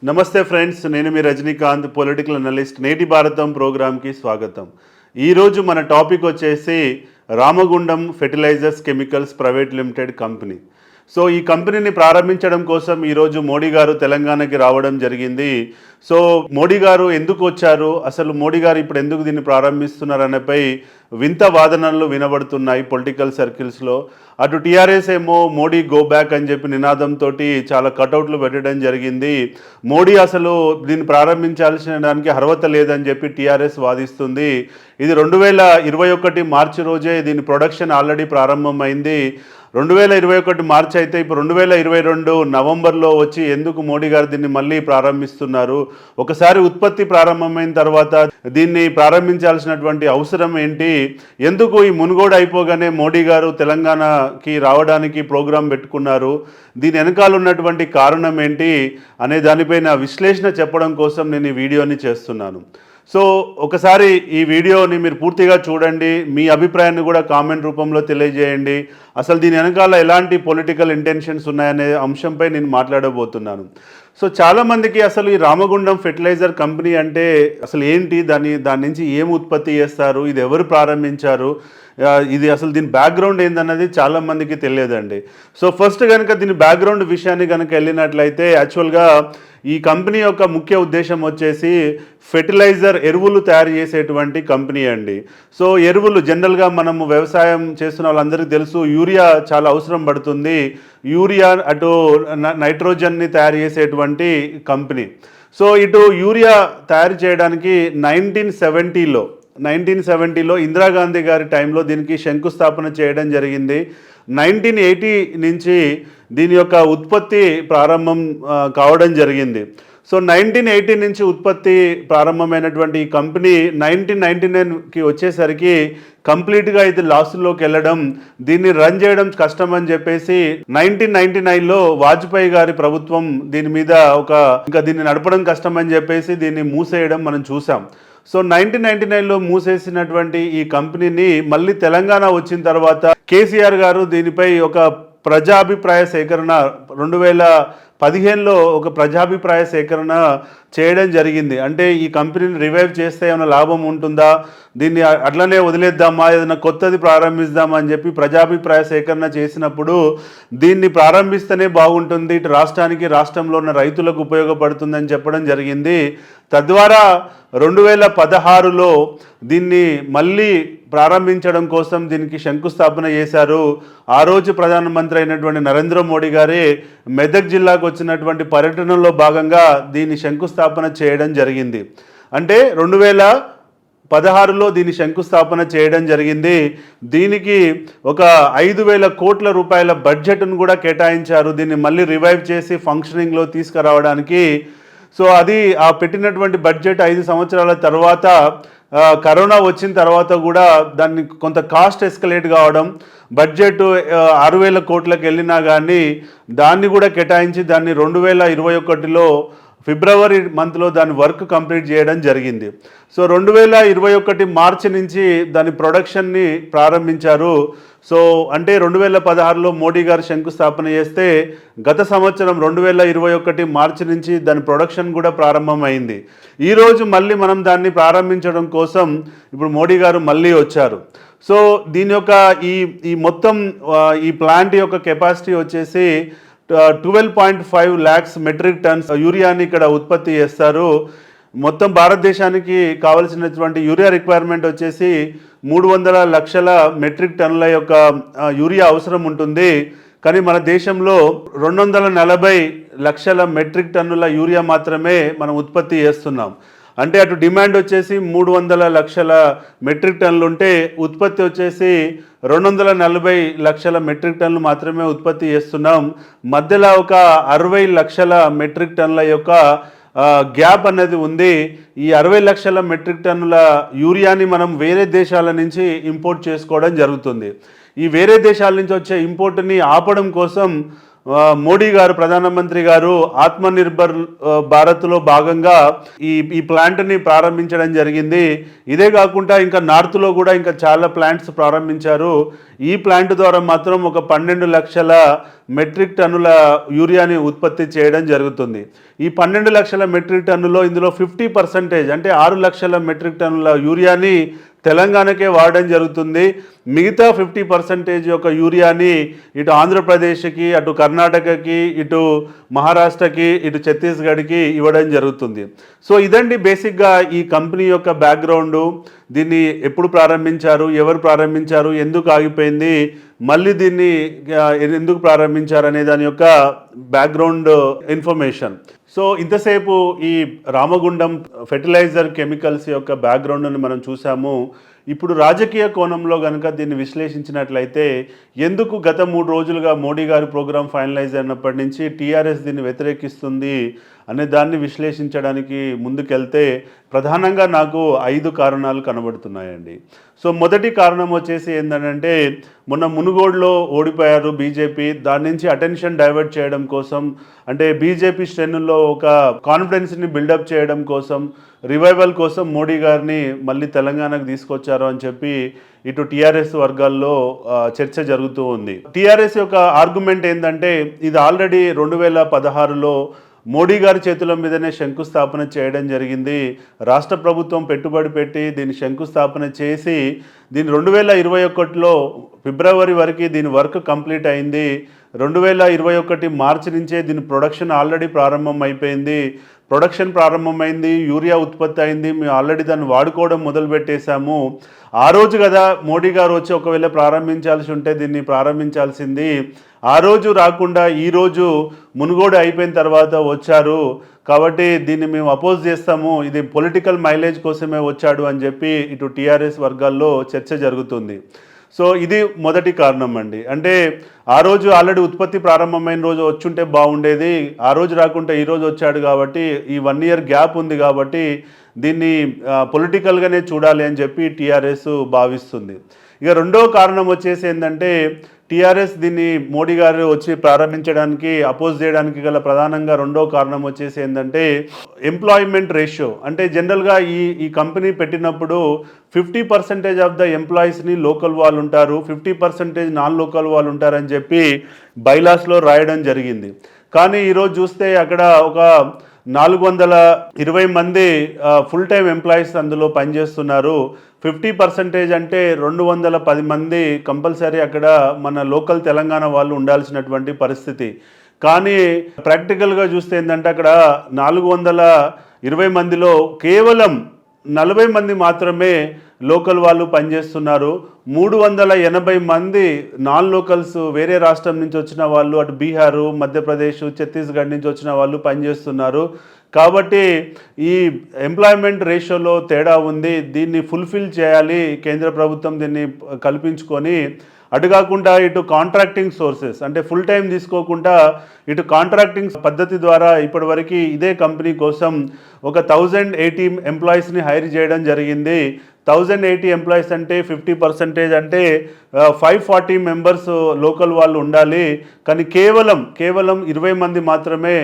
నమస్తే ఫ్రెండ్స్, నేను మీ Rajinikanth, political analyst. నేటి భారతం ప్రోగ్రామ్కి స్వాగతం. ఈరోజు మన టాపిక్ వచ్చేసి Ramagundam fertilizers chemicals private limited company. So ఈ కంపెనీని ప్రారంభించడం కోసం ఈరోజు మోడీ గారు తెలంగాణకి రావడం జరిగింది. సో మోడీ గారు ఎందుకు వచ్చారు, అసలు మోడీ గారు ఇప్పుడు ఎందుకు దీన్ని ప్రారంభిస్తున్నారు అనేపై వింత వాదనలు వినబడుతున్నాయి పొలిటికల్ సర్కిల్స్లో. అటు టీఆర్ఎస్ ఏమో మోడీ గో బ్యాక్ అని చెప్పి నినాదంతో చాలా కటౌట్లు పెట్టడం జరిగింది. మోడీ అసలు దీన్ని ప్రారంభించాల్సిన దానికి అర్హత లేదని చెప్పి టీఆర్ఎస్ వాదిస్తుంది. ఇది 2021 మార్చి రోజే దీని ప్రొడక్షన్ ఆల్రెడీ ప్రారంభమైంది. 2021 మార్చి అయితే ఇప్పుడు 2022 నవంబర్లో వచ్చి ఎందుకు మోడీ గారు దీన్ని మళ్ళీ ప్రారంభిస్తున్నారు? ఒకసారి ఉత్పత్తి ప్రారంభమైన తర్వాత దీన్ని ప్రారంభించాల్సినటువంటి అవసరం ఏంటి? ఎందుకు ఈ మునుగోడు అయిపోగానే మోడీ గారు తెలంగాణకి రావడానికి ప్రోగ్రాం పెట్టుకున్నారు? దీని వెనకాల ఉన్నటువంటి కారణం ఏంటి అనే దానిపైన విశ్లేషణ చెప్పడం కోసం నేను ఈ వీడియోని చేస్తున్నాను. సో ఒకసారి ఈ వీడియోని మీరు పూర్తిగా చూడండి, మీ అభిప్రాయాన్ని కూడా కామెంట్ రూపంలో తెలియజేయండి. అసలు దీని వెనకాల ఎలాంటి పొలిటికల్ ఇంటెన్షన్స్ ఉన్నాయనే అంశంపై నేను మాట్లాడబోతున్నాను. సో చాలామందికి అసలు ఈ రామగుండం ఫెర్టిలైజర్ కంపెనీ అంటే అసలు ఏంటి, దాని నుంచి ఏం ఉత్పత్తి చేస్తారు, ఇది ఎవరు ప్రారంభించారు, ఇది అసలు దీని బ్యాక్గ్రౌండ్ ఏందన్నది చాలామందికి తెలియదండి. సో ఫస్ట్ కనుక దీని బ్యాక్గ్రౌండ్ విషయాన్ని కనుక వెళ్ళినట్లయితే యాక్చువల్గా ఈ కంపెనీ యొక్క ముఖ్య ఉద్దేశం వచ్చేసి ఫెర్టిలైజర్ ఎరువులు తయారు చేసేటువంటి కంపెనీ అండి. సో ఎరువులు జనరల్గా మనము వ్యవసాయం చేస్తున్న వాళ్ళందరికీ తెలుసు, యూరియా చాలా అవసరం పడుతుంది. యూరియా అటు నైట్రోజన్ని తయారు చేసేటువంటి కంపెనీ. సో ఇటు యూరియా తయారు చేయడానికి 1970లో ఇందిరాగాంధీ గారి టైంలో దీనికి శంకుస్థాపన చేయడం జరిగింది. 1980 నుంచి దీని యొక్క ఉత్పత్తి ప్రారంభం కావడం జరిగింది. సో 1980 నుంచి ఉత్పత్తి ప్రారంభమైనటువంటి ఈ కంపెనీ 1999కి వచ్చేసరికి కంప్లీట్గా ఇది లాస్లోకి వెళ్ళడం, దీన్ని రన్ చేయడం కష్టం అని చెప్పేసి 1999లో వాజ్పేయి గారి ప్రభుత్వం దీని మీద ఇంకా దీన్ని నడపడం కష్టం అని చెప్పేసి దీన్ని మూసేయడం మనం చూసాం. సో 1999లో మూసేసినటువంటి ఈ కంపెనీని మళ్ళీ తెలంగాణ వచ్చిన తర్వాత కేసీఆర్ గారు దీనిపై ఒక ప్రజాభిప్రాయ సేకరణ 2015లో ఒక ప్రజాభిప్రాయ సేకరణ చేయడం జరిగింది. అంటే ఈ కంపెనీని రివైవ్ చేస్తే ఏమైనా లాభం ఉంటుందా, దీన్ని అట్లనే వదిలేద్దామా, ఏదైనా కొత్తది ప్రారంభిద్దామా అని చెప్పి ప్రజాభిప్రాయ సేకరణ చేసినప్పుడు దీన్ని ప్రారంభిస్తేనే బాగుంటుంది, ఇటు రాష్ట్రంలో ఉన్న రైతులకు ఉపయోగపడుతుందని చెప్పడం జరిగింది. తద్వారా 2016లో దీన్ని మళ్ళీ ప్రారంభించడం కోసం దీనికి శంకుస్థాపన చేశారు. ఆ రోజు ప్రధానమంత్రి అయినటువంటి నరేంద్ర మోడీ గారే మెదక్ జిల్లాకు వచ్చినటువంటి పర్యటనలో భాగంగా దీన్ని శంకుస్థాపన చేయడం జరిగింది. అంటే 2016లో దీని శంకుస్థాపన చేయడం జరిగింది. దీనికి ఒక 5,000 కోట్ల రూపాయల బడ్జెట్ను కూడా కేటాయించారు దీన్ని మళ్ళీ రివైవ్ చేసి ఫంక్షనింగ్లో తీసుకురావడానికి. సో అది ఆ పెట్టినటువంటి బడ్జెట్ 5 సంవత్సరాల తర్వాత కరోనా వచ్చిన తర్వాత కూడా దాన్ని కొంత కాస్ట్ ఎస్కలేట్ కావడం, బడ్జెట్ 6,000 కోట్లకు వెళ్ళినా కానీ దాన్ని కూడా కేటాయించి దాన్ని 2021లో ఫిబ్రవరి మంత్లో దాని వర్క్ కంప్లీట్ చేయడం జరిగింది. సో 2021 మార్చి నుంచి దాని ప్రొడక్షన్ని ప్రారంభించారు. సో అంటే 2016లో మోడీ గారు శంకుస్థాపన చేస్తే గత సంవత్సరం 2021 మార్చి నుంచి దాని ప్రొడక్షన్ కూడా ప్రారంభమైంది. ఈరోజు మళ్ళీ మనం దాన్ని ప్రారంభించడం కోసం ఇప్పుడు మోడీ గారు మళ్ళీ వచ్చారు. సో దీని యొక్క ఈ మొత్తం ఈ ప్లాంట్ యొక్క కెపాసిటీ వచ్చేసి 12.5 lakhs మెట్రిక్ టన్స్ యూరియాని ఇక్కడ ఉత్పత్తి చేస్తారు. మొత్తం భారతదేశానికి కావలసినటువంటి యూరియా రిక్వైర్మెంట్ వచ్చేసి 300 లక్షల మెట్రిక్ టన్నుల యొక్క యూరియా అవసరం ఉంటుంది. కానీ మన దేశంలో 240 లక్షల మెట్రిక్ టన్నుల యూరియా మాత్రమే మనం ఉత్పత్తి చేస్తున్నాం. అంటే అటు డిమాండ్ వచ్చేసి 300 లక్షల మెట్రిక్ టన్నులు ఉంటే ఉత్పత్తి వచ్చేసి 240 లక్షల మెట్రిక్ టన్నులు మాత్రమే ఉత్పత్తి చేస్తున్నాం. మధ్యలో ఒక 60 లక్షల మెట్రిక్ టన్నుల యొక్క గ్యాప్ అనేది ఉంది. ఈ 60 లక్షల మెట్రిక్ టన్నుల యూరియాని మనం వేరే దేశాల నుంచి ఇంపోర్ట్ చేసుకోవడం జరుగుతుంది. ఈ వేరే దేశాల నుంచి వచ్చే ఇంపోర్ట్ని ఆపడం కోసం మోడీ గారు ప్రధానమంత్రి గారు ఆత్మనిర్భర్ భారత్లో భాగంగా ఈ ప్లాంట్ని ప్రారంభించడం జరిగింది. ఇదే కాకుండా ఇంకా నార్త్లో కూడా ఇంకా చాలా ప్లాంట్స్ ప్రారంభించారు. ఈ ప్లాంట్ ద్వారా మాత్రం ఒక 12 లక్షల మెట్రిక్ టన్నుల యూరియాని ఉత్పత్తి చేయడం జరుగుతుంది. ఈ 12 లక్షల మెట్రిక్ టన్నులో ఇందులో 50% అంటే 6 లక్షల మెట్రిక్ టన్నుల యూరియాని తెలంగాణకే వాడడం జరుగుతుంది. మిగతా 50% యొక్క యూరియాని ఇటు ఆంధ్రప్రదేశ్కి, అటు కర్ణాటకకి, ఇటు మహారాష్ట్రకి, ఇటు ఛత్తీస్గఢ్కి ఇవ్వడం జరుగుతుంది. సో ఇదండి బేసిక్గా ఈ కంపెనీ యొక్క బ్యాక్గ్రౌండు. దీన్ని ఎప్పుడు ప్రారంభించారు, ఎవరు ప్రారంభించారు, ఎందుకు ఆగిపోయింది, మళ్ళీ దీన్ని ఎందుకు ప్రారంభించారు అనే దాని యొక్క బ్యాక్గ్రౌండ్ ఇన్ఫర్మేషన్. సో ఇంతసేపు ఈ రామగుండం ఫెర్టిలైజర్ కెమికల్స్ యొక్క బ్యాక్గ్రౌండ్ని మనం చూసాము. ఇప్పుడు రాజకీయ కోణంలో కనుక దీన్ని విశ్లేషించినట్లయితే ఎందుకు గత 3 రోజులుగా మోడీ గారి ప్రోగ్రాం ఫైనలైజ్ అయినప్పటి నుంచి టీఆర్ఎస్ దీన్ని వ్యతిరేకిస్తుంది అనే దాన్ని విశ్లేషించడానికి ముందుకెళ్తే ప్రధానంగా నాకు 5 కారణాలు కనబడుతున్నాయండి. సో మొదటి కారణం వచ్చేసి ఏంటంటే మొన్న మునుగోడులో ఓడిపోయారు బీజేపీ. దాని నుంచి అటెన్షన్ డైవర్ట్ చేయడం కోసం, అంటే బీజేపీ శ్రేణుల్లో ఒక కాన్ఫిడెన్స్ని బిల్డప్ చేయడం కోసం, రివైవల్ కోసం మోడీ గారిని మళ్ళీ తెలంగాణకు తీసుకొచ్చారు అని చెప్పి ఇటు టీఆర్ఎస్ వర్గాల్లో చర్చ జరుగుతూ ఉంది. టీఆర్ఎస్ యొక్క ఆర్గ్యుమెంట్ ఏంటంటే ఇది ఆల్రెడీ 2016లో మోడీ గారి చేతుల మీదనే శంకుస్థాపన చేయడం జరిగింది. రాష్ట్ర ప్రభుత్వం పెట్టుబడి పెట్టి దీన్ని శంకుస్థాపన చేసి దీన్ని 2021లో ఫిబ్రవరి వరకు దీని వర్క్ కంప్లీట్ అయింది. 2021 మార్చి నుంచే దీని ప్రొడక్షన్ ఆల్రెడీ ప్రారంభం అయిపోయింది. ప్రొడక్షన్ ప్రారంభమైంది, యూరియా ఉత్పత్తి అయింది, మేము ఆల్రెడీ దాన్ని వాడుకోవడం మొదలుపెట్టేశాము. ఆ రోజు కదా మోడీ గారు వచ్చి ఒకవేళ ప్రారంభించాల్సి ఉంటే దీన్ని ప్రారంభించాల్సింది. ఆ రోజు రాకుండా ఈరోజు మునుగోడు అయిపోయిన తర్వాత వచ్చారు కాబట్టి దీన్ని మేము అపోజ్ చేస్తాము, ఇది పొలిటికల్ మైలేజ్ కోసమే వచ్చాడు అని చెప్పి ఇటు టీఆర్ఎస్ వర్గాల్లో చర్చ జరుగుతుంది. సో ఇది మొదటి కారణం అండి. అంటే ఆ రోజు ఆల్రెడీ ఉత్పత్తి ప్రారంభమైన రోజు వచ్చుంటే బాగుండేది, ఆ రోజు రాకుండా ఈరోజు వచ్చాడు కాబట్టి ఈ 1 ఇయర్ గ్యాప్ ఉంది కాబట్టి దీన్ని పొలిటికల్గానే చూడాలి అని చెప్పి టీఆర్ఎస్ భావిస్తుంది. ఇక రెండో కారణం వచ్చేసి ఏంటంటే టీఆర్ఎస్ దీన్ని మోడీ గారు వచ్చి ప్రారంభించడానికి అపోజ్ చేయడానికి గల ప్రధానంగా రెండో కారణం వచ్చేసి ఏంటంటే ఎంప్లాయ్మెంట్ రేషియో. అంటే జనరల్గా ఈ కంపెనీ పెట్టినప్పుడు 50% ఆఫ్ ద ఎంప్లాయీస్ని లోకల్ వాళ్ళు ఉంటారు, 50% నాన్ లోకల్ వాళ్ళు ఉంటారని చెప్పి బైలాస్లో రాయడం జరిగింది. కానీ ఈరోజు చూస్తే అక్కడ ఒక 420 మంది ఫుల్ టైం ఎంప్లాయీస్ అందులో పనిచేస్తున్నారు. 50% అంటే 210 మంది కంపల్సరీ అక్కడ మన లోకల్ తెలంగాణ వాళ్ళు ఉండాల్సినటువంటి పరిస్థితి. కానీ ప్రాక్టికల్గా చూస్తే ఏంటంటే అక్కడ 420 మందిలో కేవలం 40 మంది మాత్రమే లోకల్ వాళ్ళు పనిచేస్తున్నారు. 380 మంది నాన్ లోకల్స్ వేరే రాష్ట్రం నుంచి వచ్చిన వాళ్ళు, అటు బీహారు, మధ్యప్రదేశ్, ఛత్తీస్గఢ్ నుంచి వచ్చిన వాళ్ళు పనిచేస్తున్నారు. కాబట్టి ఈ ఎంప్లాయ్మెంట్ రేషియోలో తేడా ఉంది. దీన్ని ఫుల్ఫిల్ చేయాలి కేంద్ర ప్రభుత్వం, దీన్ని కల్పించుకొని. అటు కాకుండా ఇటు కాంట్రాక్టింగ్ సోర్సెస్ అంటే ఫుల్ టైం తీసుకోకుండా ఇటు కాంట్రాక్టింగ్ పద్ధతి ద్వారా ఇప్పటివరకు ఇదే కంపెనీ కోసం ఒక 1080 ఎంప్లాయీస్ని హైర్ చేయడం జరిగింది. 1080 ఎంప్లాయీస్ అంటే 50% అంటే 540 మెంబర్స్ లోకల్ వాళ్ళు ఉండాలి. కానీ కేవలం 20 మంది మాత్రమే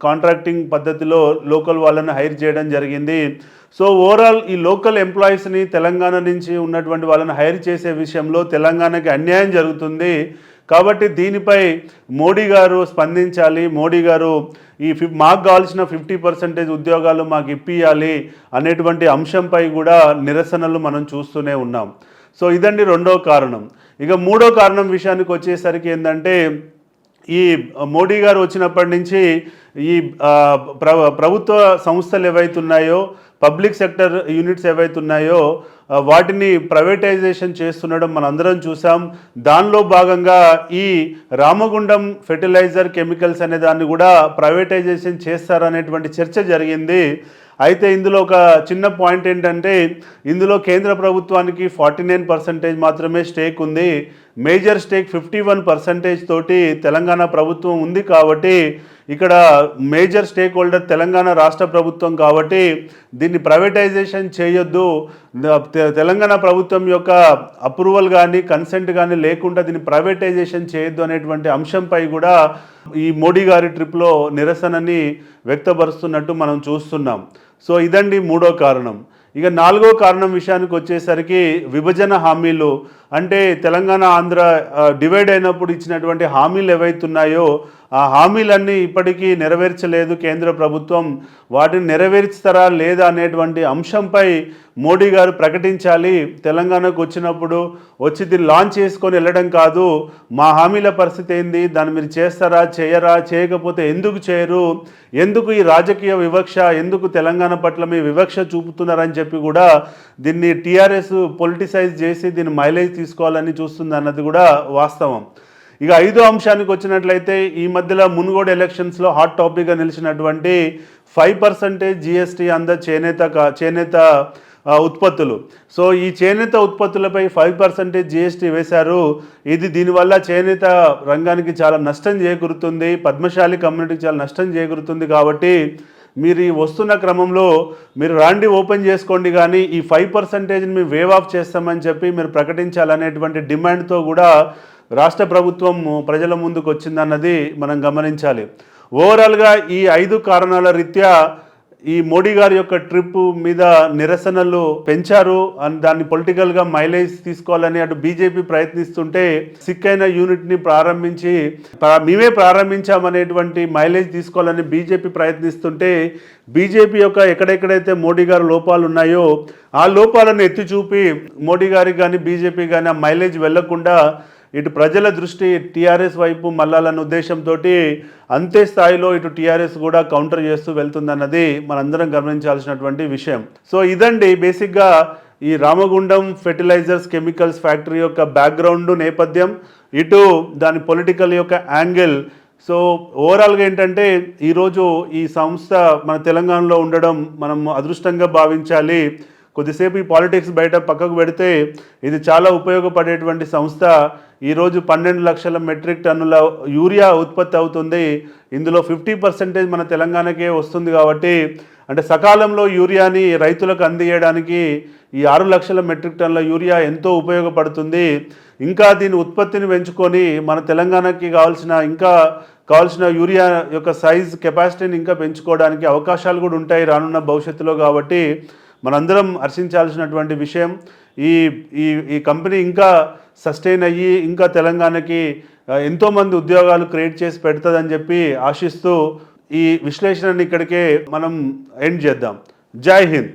కాంట్రాక్టింగ్ పద్ధతిలో లోకల్ వాళ్ళని హైర్ చేయడం జరిగింది. సో ఓవరాల్ ఈ లోకల్ ఎంప్లాయీస్ని తెలంగాణ నుంచి ఉన్నటువంటి వాళ్ళని హైర్ చేసే విషయంలో తెలంగాణకి అన్యాయం జరుగుతుంది. కాబట్టి దీనిపై మోడీ గారు స్పందించాలి. మోడీ గారు మాకు కావాల్సిన 50% ఉద్యోగాలు మాకు ఇప్పియాలి అనేటువంటి అంశంపై కూడా నిరసనలు మనం చూస్తూనే ఉన్నాం. సో ఇదండి రెండో కారణం. ఇక మూడో కారణం విషయానికి వచ్చేసరికి ఏంటంటే ఈ మోడీ గారు వచ్చినప్పటి నుంచి ఈ ప్రభుత్వ సంస్థలు ఏవైతున్నాయో, పబ్లిక్ సెక్టర్ యూనిట్స్ ఏవైతున్నాయో వాటిని ప్రైవేటైజేషన్ చేస్తుండడం మనందరం చూసాం. దానిలో భాగంగా ఈ రామగుండం ఫెర్టిలైజర్ కెమికల్స్ అనే దాన్ని కూడా ప్రైవేటైజేషన్ చేస్తారనేటువంటి చర్చ జరిగింది. అయితే ఇందులో ఒక చిన్న పాయింట్ ఏంటంటే ఇందులో కేంద్ర ప్రభుత్వానికి 49% మాత్రమే స్టేక్ ఉంది. మేజర్ స్టేక్ 51% తోటి తెలంగాణ ప్రభుత్వం ఉంది కాబట్టి ఇక్కడ మేజర్ స్టేక్ హోల్డర్ తెలంగాణ రాష్ట్ర ప్రభుత్వం కాబట్టి దీన్ని ప్రైవేటైజేషన్ చేయొద్దు, తెలంగాణ ప్రభుత్వం యొక్క అప్రూవల్ కానీ కన్సెంట్ కానీ లేకుండా దీన్ని ప్రైవేటైజేషన్ చేయొద్దు అనేటువంటి అంశంపై కూడా ఈ మోడీ గారి ట్రిప్లో నిరసనని వ్యక్తపరుస్తున్నట్టు మనం చూస్తున్నాం. సో ఇదండి మూడో కారణం. ఇక నాలుగో కారణం విషయానికి వచ్చేసరికి విభజన హామీలు, అంటే తెలంగాణ ఆంధ్ర డివైడ్ అయినప్పుడు ఇచ్చినటువంటి హామీలు ఏవైతున్నాయో ఆ హామీలన్నీ ఇప్పటికీ నెరవేర్చలేదు కేంద్ర ప్రభుత్వం. వాటిని నెరవేర్చుతారా లేదా అనేటువంటి అంశంపై మోడీ గారు ప్రకటించాలి. తెలంగాణకు వచ్చినప్పుడు వచ్చి దీన్ని లాంచ్ చేసుకొని వెళ్ళడం కాదు, మా హామీల పరిస్థితి ఏంది, దాన్ని మీరు చేస్తారా చేయరా, చేయకపోతే ఎందుకు చేయరు, ఎందుకు ఈ రాజకీయ వివక్ష, ఎందుకు తెలంగాణ పట్ల మీ వివక్ష చూపుతున్నారని చెప్పి కూడా దీన్ని టీఆర్ఎస్ పొలిటిసైజ్ చేసి దీన్ని మైలేజ్ తీసుకోవాలని చూస్తుంది అన్నది కూడా వాస్తవం. ఇక ఐదో అంశానికి వచ్చినట్లయితే ఈ మధ్యలో మునుగోడు ఎలక్షన్స్లో హాట్ టాపిక్గా నిలిచినటువంటి 5% GST అంద చేనేత ఉత్పత్తులు. సో ఈ చేనేత ఉత్పత్తులపై 5% GST వేశారు. దీనివల్ల చేనేత రంగానికి చాలా నష్టం చేకూరుతుంది, పద్మశాలి కమ్యూనిటీకి చాలా నష్టం చేకూరుతుంది. కాబట్టి మీరు ఈ వస్తున్న క్రమంలో మీరు రాండి ఓపెన్ చేసుకోండి, కానీ ఈ 5%ని మేము వేవ్ ఆఫ్ చేస్తామని చెప్పి మీరు ప్రకటించాలనేటువంటి డిమాండ్తో కూడా రాష్ట్ర ప్రభుత్వం ప్రజల ముందుకు వచ్చిందన్నది మనం గమనించాలి. ఓవరాల్గా ఈ 5 కారణాల రీత్యా ఈ మోడీ గారి యొక్క ట్రిప్ మీద నిరసనలు పెంచారు అని దాన్ని పొలిటికల్గా మైలేజ్ తీసుకోవాలని అటు బీజేపీ ప్రయత్నిస్తుంటే, సిక్ అయిన యూనిట్ని మేమే ప్రారంభించామనేటువంటి మైలేజ్ తీసుకోవాలని బీజేపీ ప్రయత్నిస్తుంటే, బీజేపీ యొక్క ఎక్కడెక్కడైతే మోడీ గారి లోపాలు ఉన్నాయో ఆ లోపాలను ఎత్తి చూపి మోడీ గారికి కానీ బీజేపీ కానీ ఆ మైలేజ్ వెళ్లకుండా ఇటు ప్రజల దృష్టి టీఆర్ఎస్ వైపు మళ్ళాలన్న ఉద్దేశంతో అంతే స్థాయిలో ఇటు టీఆర్ఎస్ కూడా కౌంటర్ చేస్తూ వెళ్తుందన్నది మనందరం గమనించాల్సినటువంటి విషయం. సో ఇదండి బేసిక్గా ఈ రామగుండం ఫెర్టిలైజర్స్ కెమికల్స్ ఫ్యాక్టరీ యొక్క బ్యాక్గ్రౌండ్ నేపథ్యం, ఇటు దాని పొలిటికల్ యొక్క యాంగిల్. సో ఓవరాల్గా ఏంటంటే ఈరోజు ఈ సంస్థ మన తెలంగాణలో ఉండడం మనం అదృష్టంగా భావించాలి. కొద్దిసేపు ఈ పాలిటిక్స్ బయట పక్కకు పెడితే ఇది చాలా ఉపయోగపడేటువంటి సంస్థ. ఈరోజు 12 లక్షల మెట్రిక్ టన్నుల యూరియా ఉత్పత్తి అవుతుంది. ఇందులో 50% మన తెలంగాణకే వస్తుంది. కాబట్టి అంటే సకాలంలో యూరియాని రైతులకు అందించడానికి ఈ 6 లక్షల మెట్రిక్ టన్నుల యూరియా ఎంతో ఉపయోగపడుతుంది. ఇంకా దీని ఉత్పత్తిని పెంచుకొని మన తెలంగాణకి కావాల్సిన యూరియా యొక్క సైజ్ కెపాసిటీని ఇంకా పెంచుకోవడానికి అవకాశాలు కూడా ఉంటాయి రానున్న భవిష్యత్తులో. కాబట్టి మనందరం హర్షించాల్సినటువంటి విషయం. ఈ కంపెనీ ఇంకా సస్టైన్ అయ్యి ఇంకా తెలంగాణకి ఎంతోమంది ఉద్యోగాలు క్రియేట్ చేసి పెడుతుందని చెప్పి ఆశిస్తూ ఈ విశ్లేషణని ఇక్కడికే మనం ఎండ్ చేద్దాం. జై హింద్.